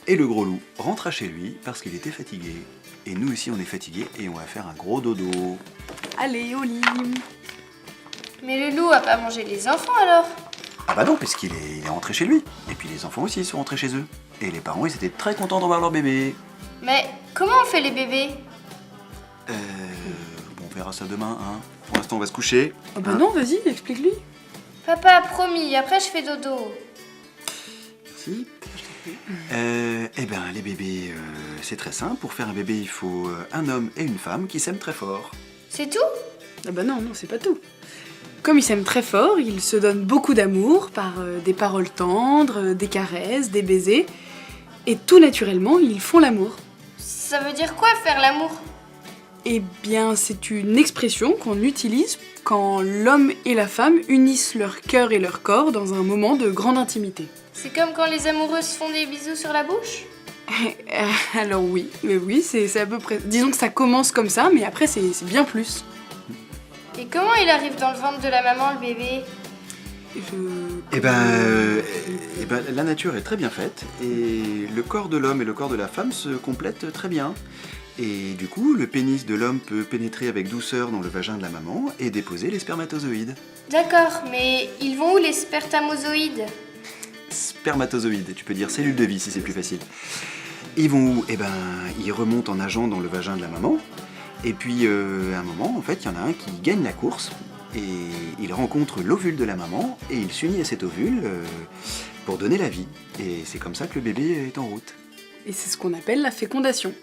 Et le gros loup rentra chez lui parce qu'il était fatigué. Et nous aussi on est fatigués et on va faire un gros dodo. Allez, au lit. Mais le loup a pas mangé les enfants alors? Ah bah non, puisqu'il est rentré chez lui. Et puis les enfants aussi sont rentrés chez eux. Et les parents ils étaient très contents de voir leur bébé. Mais comment on fait les bébés? Bon, on verra ça demain, hein. Pour l'instant on va se coucher. Ah bah non, vas-y, explique-lui. Papa, promis, après je fais dodo. Merci. Eh ben les bébés, c'est très simple. Pour faire un bébé, il faut un homme et une femme qui s'aiment très fort. C'est tout? Ah bah non, c'est pas tout. Comme ils s'aiment très fort, ils se donnent beaucoup d'amour par des paroles tendres, des caresses, des baisers. Et tout naturellement, ils font l'amour. Ça veut dire quoi faire l'amour? Eh bien, c'est une expression qu'on utilise quand l'homme et la femme unissent leur cœur et leur corps dans un moment de grande intimité. C'est comme quand les amoureux se font des bisous sur la bouche? Alors oui, c'est à peu près... Disons que ça commence comme ça, mais après c'est bien plus. Et comment il arrive dans le ventre de la maman, le bébé? Eh ben, la nature est très bien faite et le corps de l'homme et le corps de la femme se complètent très bien. Et du coup, le pénis de l'homme peut pénétrer avec douceur dans le vagin de la maman et déposer les spermatozoïdes. D'accord, mais ils vont où les spermatozoïdes? Spermatozoïdes, tu peux dire cellules de vie si c'est plus facile. Ils vont où? Eh ben, ils remontent en nageant dans le vagin de la maman. Et puis, à un moment, en fait, il y en a un qui gagne la course et il rencontre l'ovule de la maman et il s'unit à cet ovule pour donner la vie. Et c'est comme ça que le bébé est en route. Et c'est ce qu'on appelle la fécondation.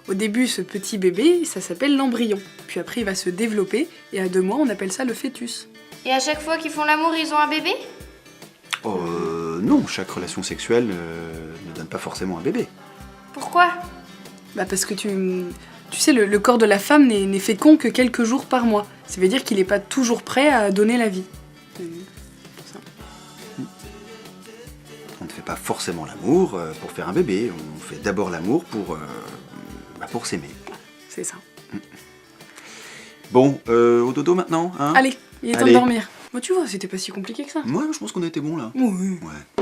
Au début, ce petit bébé, ça s'appelle l'embryon. Puis après, il va se développer et à 2 mois, on appelle ça le fœtus. Et à chaque fois qu'ils font l'amour, ils ont un bébé? Non, chaque relation sexuelle ne donne pas forcément un bébé. Pourquoi? Bah parce que tu sais, le corps de la femme n'est fécond que quelques jours par mois. Ça veut dire qu'il n'est pas toujours prêt à donner la vie. Ça. On ne fait pas forcément l'amour pour faire un bébé. On fait d'abord l'amour pour s'aimer. C'est ça. Bon, au dodo maintenant, hein? Allez, il est temps de Allez. dormir. Moi, tu vois, c'était pas si compliqué que ça. Moi, je pense qu'on a été bons là. Oui. Ouais.